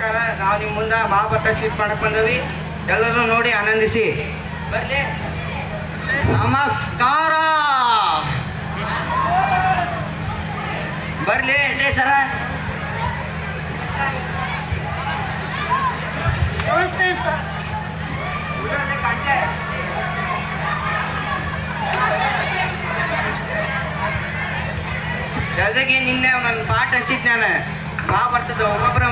ನಮಸ್ಕಾರ. ನಾವು ನಿಮ್ಮ ಮುಂದೆ ಮಹಾಭಾರತ ಸ್ಕಿಟ್ ಮಾಡಕ್ಕೆ ಬಂದವಿ. ಎಲ್ಲರೂ ನೋಡಿ ಆನಂದಿಸಿ. ಬರ್ಲಿ. ನಮಸ್ಕಾರ. ಬರ್ಲಿ ಏನ್ರಿ ಸರ. ನಮಸ್ತೆ ಸರ್. ಜೊತೆಗೆ ನಿನ್ನೆ ನನ್ನ ಪಾಠ ಹಚ್ಚಿದ್ದು ನಾನು ಮಹಾಭಾರತದ. ಒಬ್ಬೊಬ್ಬರ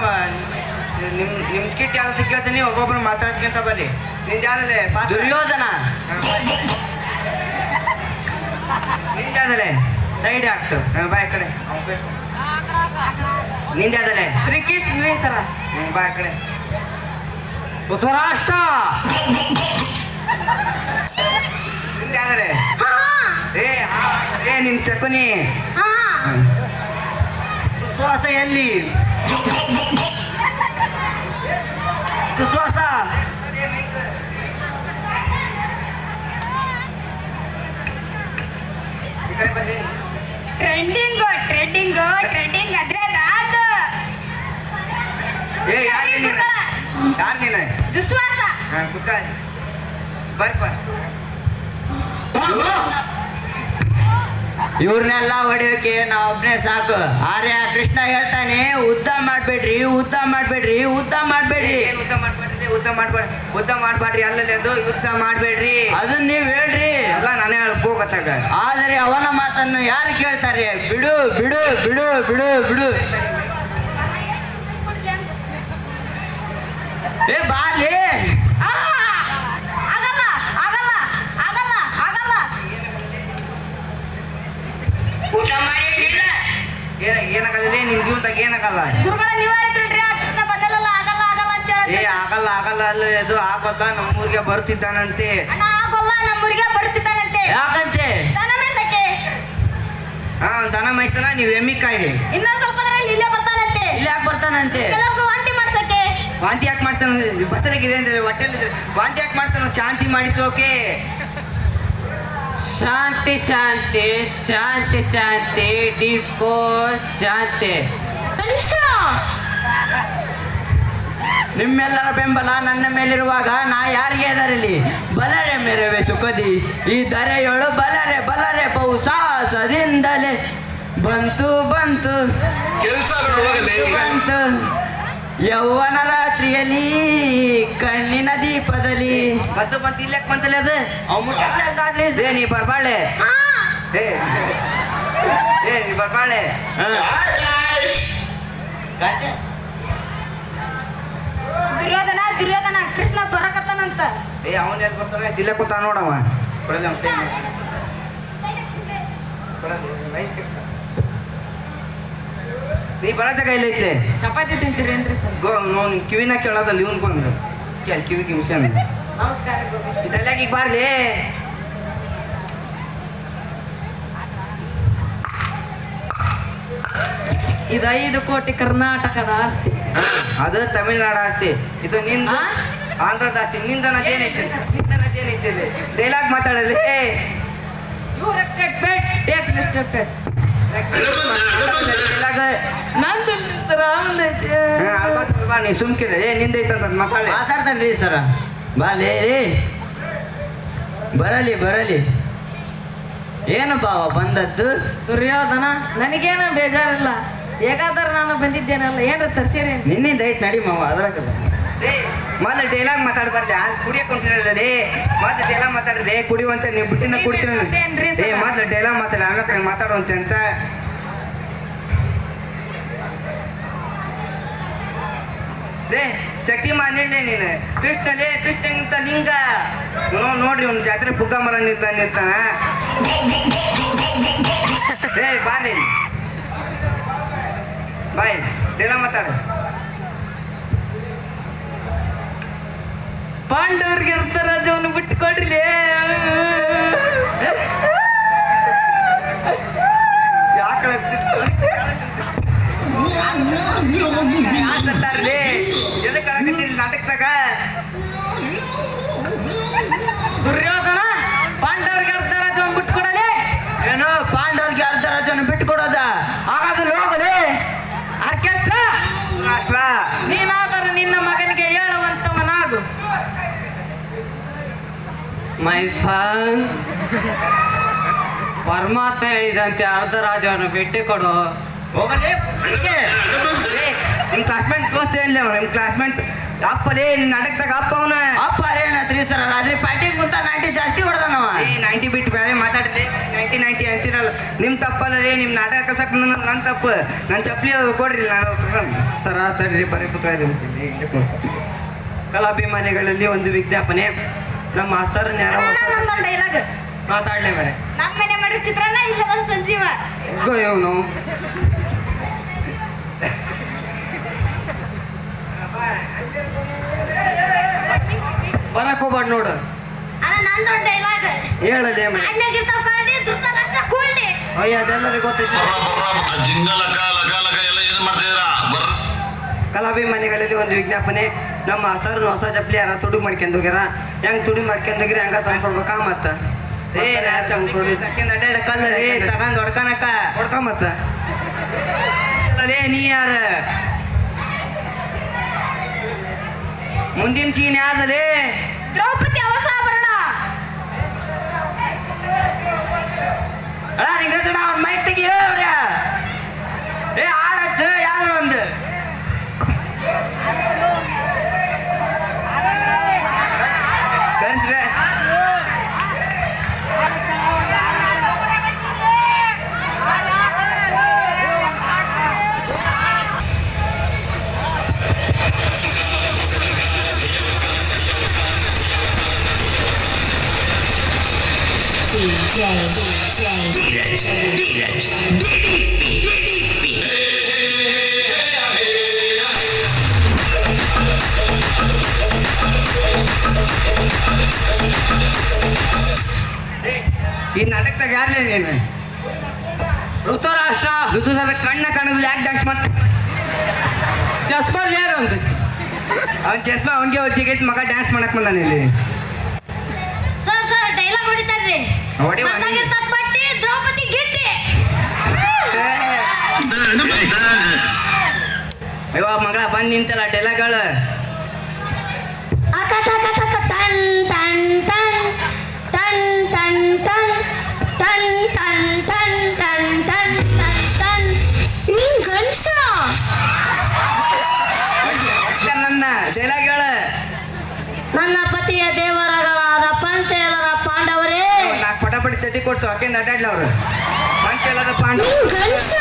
ನಿಮ್ಮ ಸ್ಕಿಟ್ ಯಾವ್ದು ಕೇಳ್ತೀನಿ, ಒಬ್ಬೊಬ್ಬರು ಮಾತಾಡ್ಕೊಂತ ಬರ್ರಿ. ನಿಂದ ಯಾವ್ದಲೆ ದುರ್ಯೋಧನ, ನಿಂದ ಯಾವ್ದಲೆ ಸೈಡ್ ಆಕ್ಟ್ ಬಾ ಕಡೆ. ನಿಂದ ಯಾವ್ದಲೆ ಶ್ರೀಕೃಷ್ಣ ಸರ. ಬಾ ಕಡೆ. ಧೃತರಾಷ್ಟ್ರ. ನಿಂದ ಯಾವ್ದಲೆ ನಿಮ್ ಶಕುನಿ. ದುಶ್ವಾಸ ಎಲ್ಲಿ? ದುಶ್ವಾಸ ಟ್ರೆಂಡಿಂಗ್ ಟ್ರೆಂಡಿಂಗ್ ಟ್ರೆಂಡಿಂಗ್ ಅದ್ರೆ ಅದು. ಯಾರು ನೀನು? ದುಶ್ವಾಸ. ಕುತ್ಕ ಬರ್ಪ. ಇವ್ರನ್ನೆಲ್ಲ ಹೊಡಿಯೋಕೆ ನಾವು ಒಬ್ಬನೇ ಸಾಕು. ಆರ್ಯ ಕೃಷ್ಣ ಹೇಳ್ತಾನೆ, ಯುದ್ಧ ಮಾಡ್ಬೇಡ್ರಿ, ಯುದ್ಧ ಮಾಡ್ಬೇಡ್ರಿ, ಯುದ್ಧ ಮಾಡ್ಬೇಡ್ರಿ. ಯುದ್ಧ ಮಾಡ್ಬೇಡ್ರಿ, ಯುದ್ಧ ಮಾಡ್ಬೇಡ್ರಿ ಅಲ್ಲಲ್ಲಿ ಅದು ಯುದ್ಧ ಮಾಡ್ಬೇಡ್ರಿ. ಅದನ್ನ ನೀವ್ ಹೇಳ್ರಿ. ಎಲ್ಲ ನಾನೇ ಹೇಳ್ಕೋಗತ್ತಾಗ. ಆದರೆ ಅವನ ಮಾತನ್ನು ಯಾರು ಕೇಳ್ತಾರೆ? ಬಿಡು ಬಿಡು ಬಿಡು ಬಿಡು ಬಿಡು. ಏ ಬಾಲಿ. ಆಗಲ್ಲ ಆಗಲ್ಲ ಆಗಲ್ಲ ಆಗಲ್ಲ. ಊಟ ಮಾಡಿ ಏನಾಗಲ್ಲ ನಿನ್ ಜೀವನದಾಗ ಏನಾಗಲ್ಲ. ಗುರುಗಳ ನೀವ ಹೇಳ್ಬಿಡ್ರಿ, ಕೃಷ್ಣ ಬಂದಲ್ಲ ಆಗಲ್ಲ ಆಗಲ್ಲ ಅಂತ ಹೇಳಿ. ಆಗಲ್ಲ ಆಗಲ್ಲ ಅಲ್ಲ, ಅದು ಆಗೋದ ನಮ್ಮೂರಿಗೆ ಬರುತ್ತಿದ್ದಾನಂತೆ. ಅಣ್ಣ ಆಗೋಲ್ಲ, ನಮ್ಮೂರಿಗೆ ಬರುತ್ತಿದ್ದಾನಂತೆ. ಯಾಕಂತೆ? ದನ ಮೇಯ್ಸಕ್ಕೆ. ದನ ಮೈತನ ನೀವು ಎಮ್ಮಿ ಕಾಯ್ರಿ. ಇನ್ನೊಂದ್ ಸ್ವಲ್ಪ ಇಲ್ಲೇ ಬರ್ತಾನಂತೆ. ಇಲ್ಲಿ ಯಾಕೆ ಬರ್ತಾನಂತೆ? ಕೆಲವ್ರಿಗೂ ವಾಂತಿ ಮಾಡ್ಸಕ್ಕೆ. ವಾಂತಿ ಯಾಕೆ ಮಾಡ್ತಾನ? ಬಸರಿಗೆ ಅಂದ್ರೆ ಹೊಟ್ಟೆಲಿದ್ರೆ ವಾಂತಿ ಯಾಕೆ ಮಾಡ್ತಾನ? ಶಾಂತಿ ಮಾಡಿಸೋಕೆ. ಶಾಂತಿ ಶಾಂತಿ ಶಾಂತಿ ಶಾಂತಿ ಡಿಸ್ಕೋ ಶಾಂತಿ. ನಿಮ್ಮೆಲ್ಲರ ಬೆಂಬಲ ನನ್ನ ಮೇಲಿರುವಾಗ ನಾ ಯಾರಿಗೆ ಅದರಲ್ಲಿ ಬಲರೆ ಮೇರವೆ ಸುಖದಿ ಈ ಧರೆಯೊಳು ಬಲರೆ ಬಲರೆ ಬಹು ಸಾಹಸದಿಂದಲೇ ಬಂತು ಬಂತು ಬಂತು ಯೌವನ ರಾತ್ರಿಯಲ್ಲಿ ಕಣ್ಣಿನ ದೀಪದಲ್ಲಿ ಬಂತು ಬಂತು. ಇಲ್ಲಕ್ಕೆ ಬಂತಲ್ಲ ಅದು ಅವ್ ನೀ ಬರ್ಬಾಳೆ. ನೀ ಬರ್ಬಾಳೆ. ದುರ್ಯೋಧನ ದುರ್ಯೋಧನ ಕೃಷ್ಣ ಬರಕತ್ತಾನಂತ. ಅವನ್ ಎಲ್ಲಿ ಬರ್ತಾನೆ? ದಿಲ್ಲ ಕೂತ ನೋಡವ. ನೀ ಬರತ್ತ ಕೈಲೈತೆ. ಚಪಾತಿ ತಿಂತೀರೇನ್ರಿ ಸರ್? ನಿನ್ ಕಿವಿನ ಕೇಳೋದಲ್ಲ ಇವನ್ ಬಂದು ಕಿವಿಗೆ ಮಿಷನ್. ನಮಸ್ಕಾರ. ಇದೆಲ್ಲ ಈಗ ಬಾರ್ಲಿ. ಇದು 5 ಕೋಟಿ ಕರ್ನಾಟಕದ ಆಸ್ತಿ. ಅದು ತಮಿಳ್ನಾಡು ಆಸ್ತಿ. ಇದು ನಿಂದ ಆಂಧ್ರದ ಆಸ್ತಿ. ನಿಂದನದೇನೈತೆ? ನಿಂದನದೇನೈತೆ? ಡೈಲಾಗ್ ಮಾತಾಡಲಿ. You respect, take respect. ನೀ ಸುಮ್ಕಿರ. ನಿಂದೈತಂತ ಮಕ್ಕಳೇ ಮಾತಾಡ್ತಾನ್ರಿ ಸರ. ಬಾಲೇ ಬರಲಿ ಬರಲಿ. ಏನು ಭಾವ ಬಂದದ್ದು? ದುರ್ಯೋಧನ ನನಗೇನು ಬೇಜಾರಿಲ್ಲ, ಹೇಗಾದ್ರೆ ನಾನು ಬಂದಿದ್ದೇನಲ್ಲ. ಏನ್ರ ತರ್ಸಿರಿ? ನಿನ್ನಿಂದ ಐತ್ ನಡಿ ಮಾವ. ಅದ್ರಾಗ ಮೊದಲು ಡೈಲಾಗ್ ಮಾತಾಡ್ಬಾರ್ದು. ಕುಡಿಯಕ್ ಕುಂತಿರಲ್ಲ. ಮೊದಲು ಡೈಲಾಗ್ ಮಾತಾಡ್ರಿ. ಕುಡಿಯುವಂತೆ ನೀವು ಬಿಟ್ಟಿನ ಕುಡ್ತೀರ. ಮೊದಲು ಡೈಲಾಗ್ ಮಾತಾಡಿ, ಆಮೇಲೆ ಮಾತಾಡುವಂತೆ ಅಂತ. ಶಕ್ತಿಮಾನ್ ನೀನೆ ನೀನು. ಕೃಷ್ಣಲೇ ಕೃಷ್ಣಗಿಂತ ಲಿಂಗ. ನೋಡ್ರಿ ಒಂದು ಜಾತ್ರೆ ಪುಗ್ಗ ಮರ ನಿಲ್ತಾನ. ಬಾರಿ ಬಾಯ್ ಡೈಲಾಗ್ ಮಾತಾಡ. ಪಾಂಡವ್ರಿಗೆ ರಾಜವನ್ನು ಬಿಟ್ಟುಕೊಡ್ರಿ. ನಾಟಕದಾಗ ದುರ್ಯೋಧನ ಪಾಂಡವ್ರಿಗೆ ರಾಜವನ್ನು ಬಿಟ್ಟುಕೊಡಲಿ. ಏನು ಪಾಂಡವ್ರಿಗೆ ರಾಜವನ್ನು ಬಿಟ್ಟುಕೊಡೋದ? ಹಾಗಾದ್ರೆ ಹೋಗಲಿ. ಆರ್ಕೆಸ್ಟ್ರಾ ನೀನಾದರೆ ಮೈ ಸನ್, ಪರಮಾತ್ಮ ಹೇಳಿದಂತೆ ಅರ್ಧ ರಾಜವನ್ನು ಭೇಟಿ ಕೊಡು. ಹೋಗಲೇ ನಿಮ್ಮ ಕ್ಲಾಸ್ಮೇಟ್ ದೋಸ್ತ ಏನ್ಲಿ ಅವ ನಿಮ್ಮ ಕ್ಲಾಸ್ಮೇಟ್ ಅಪ್ಪಲೇ ನಾಟಕದಾಗ ಅಪ್ಪ ಅವನ ಅಪ್ಪ ಏನತ್ರಿ ಸರ್ ರಾತ್ರಿ ಪಾರ್ಟಿಗೆ ಕುಂತ 90 ಜಾಸ್ತಿ ಹೊಡೆದನವ. 90 ಬಿಟ್ಟು ಬೇರೆ ಮಾತಾಡ್ಲಿ 90 ಅಂತೀರಲ್ಲ ನಿಮ್ಮ ತಪ್ಪಲ್ಲೇ ನಿಮ್ಮ ನಾಟಕ ಕಲ್ಸಕ್ಕೆ ನನ್ನ ತಪ್ಪು. ನನ್ನ ಚಪ್ಪಲಿ ಕೊಡ್ರಿ ನಾನು ಸರ ತಡ್ರಿ ಬರೀ ಕಲಾಭಿಮಾನಿಗಳಲ್ಲಿ ಒಂದು ವಿಜ್ಞಾಪನೆ. ನಮ್ಮ ಮಾಸ್ತರ್ ಡೈಲಾಗ್ ಮಾತಾಡ್ಲೇ ಬರೇ ನಮ್ಮ ಮನೆ ಮಾಡಿರೋ ಚಿತ್ರಾನ್ನ ಇಲ್ಲ ಬಂದು ಸಂಜೀವ ಇವನು ಬರಕ್ ಹೋಗ್ಬಾರ್ದು ನೋಡು. ಅಣ್ಣ ನಂದೊಂದು ಡೈಲಾಗ್ ಹೇಳಲಿ ಅಣ್ಣಗಿರ್ತಾವ ಕಾಡಿ ಧೃತರಾಷ್ಟ್ರ ಕೂಡಿ. ಅಯ್ಯ ಅದೆಲ್ಲರಿಗೂ ಗೊತ್ತೈತಿ. ಕಲಾಭಿಮಾನಿಗಳಲ್ಲಿ ಒಂದು ವಿಜ್ಞಾಪನೆ. ನಮ್ಮ ಮಾಸ್ತರ್ ಹೊಸ ಚಪ್ಪಲಿ ಯಾರ ತುಡು ಮಾಡ್ಕೊಂಡು ಹೋಗ್ಯಾರ. ಹೆಂಗ್ ತುಡು ಮಾಡ್ಕೊಂಡು ಹೋಗಿರಿ ಹಂಗ ತಂದ್ಕೊಡ್ಬೇಕಾ ಮತ್ತ ತಗೊಂಡ್ ಹೊಡ್ಕನಕ್ಕ ಹೊಡ್ಕ ಮತ್ತ ನೀ ಯಾರ ಮುಂದಿನ ಸೀನ್ ಯಾವ್ದಲೇ? ದ್ರೌಪದಿ ಅವಸಾಭರಣ. ನಿಂಗ್ರಜಣ ಅವ್ರ ಮೈಕ್ ತೆಗಿ ಅವ್ರ ಏ ಆಡಚ್ಚ ಯಾವ್ದು ಒಂದು ಕರ್ಸ್ರೆ ಈ ನಾಟಕದಾಗ ಯಾರ್ಲೇ ನೀನು? ಋತುರಾಷ್ಟ್ರ ಋತುಸರ ಕಣ್ಣ ಕಾಣೋದು ಯಾಕೆ ಡ್ಯಾನ್ಸ್ ಮಾಡ್ತಾ? ಚಸ್ಮರ್ ಯಾರು ಅಂತ ಅವ್ನ ಚಸ್ಮಾ ಅವನಿಗೆ ಒತ್ತಿಗೈತಿ ಮಗ ಡ್ಯಾನ್ಸ್ ಮಾಡಕ್ ಬಂದಾನ ಇಲ್ಲಿ. ಸರ್ ಸರ್ ಡೈಲಾಗ್ ಹೊಡಿತಾರ್ರಿ. ಹೊಡಿ ಹೊಡಿ. ಮಂದಾಗಿರ್ತಾವ ಬಟ್ಟಿ ದ್ರೌಪದಿ ಗಿಟ್ಟಿ. ಅಯ್ಯೋ ಮಗಳ ಬಂದ್ ನಿಂತಲ್ಲ ಡೈಲಾಗ್ಗಳು. ಆಕಾಶ ಆಕಾಶ ಟನ್ ಟನ್ ಟನ್ ಟನ್ ಟನ್ ಟನ್ ಟನ್ ಟನ್ ಟನ್ ಟನ್ ಟನ್ ಟನ್ ಟನ್. ನೀನ್ ಗಂಡ್ಸ. ನನ್ನ ಡೈಲಾಗ್ಗಳು. ನನ್ನ ಪತಿಯ ದೇವರಗಳಾದ ಪಂಚೇಲರ ಪಾಂಡವರೇ. ನಾಲ್ಕು ಪಟಾಪಟಿ ಚಟಿ ಕೊಡ್ಸು ಅಕ್ಕಿಂದ ಅಡ್ಡಾಡ್ಲಿ ಅವ್ರು. ಪಂಚಲದ ಪಾಂಡವ ನೀನ್ ಗಂಡ್ಸ.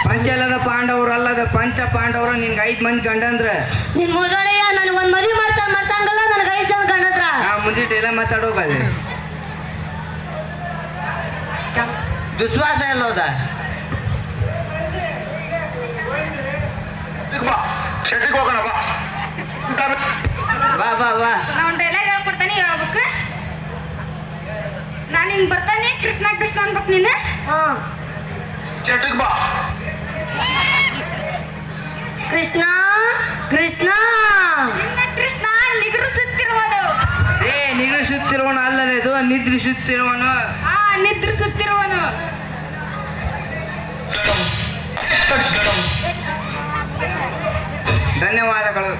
ಪಂಚಲದ ಪಾಂಡವರು ಅಲ್ಲದ ಪಂಚ ಪಾಂಡವರು. ನಿನ್ಗೆ 5 ಮಂದಿ ಗಂಡಂದ್ರ ನಿನ್ ಮುದಳೆಯ ನನಗೊಂದ್ ಮದುವೆ ಮಾಡ್ತಂಗಲ್ಲ ನನಗೆ 5 ಜನ ಗಂಡತ್ರ. ಮುಂದೆ ಡೈಲಾಗ್ ಮಾತಾಡೋಗದು. ದುಶ್ವಾಸ ಎಲ್ಲೋದ ಶೆಟ್ಟಿಗೆ ಹೋಗೋಣ ಬಾ. ಬಾ ಬಾ ಬಾ. ನಾನು ಡೈಲಾಗ್ ಹೇಳ್ಕೊಡ್ತಾನೆ ಹೇಳ್ಬೇಕು. ನಾನು ಹಿಂಗ್ ಬರ್ತಾನೆ ಕೃಷ್ಣ ಕೃಷ್ಣ ಅನ್ಬೇಕು ನೀನು. ಶೆಟ್ಟಿಗೆ ಬಾ. ಕೃಷ್ಣ ಕೃಷ್ಣ ಕೃಷ್ಣ ನಿಗ್ರಿಸುತ್ತಿರುವನು. ನಿಗ್ರಿಸುತ್ತಿರುವನು ಅಲ್ಲದೆ ಇದು ನಿದ್ರಿಸುತ್ತಿರುವನು. ನಿದ್ರಿಸುತ್ತಿರುವನು. ಧನ್ಯವಾದಗಳು.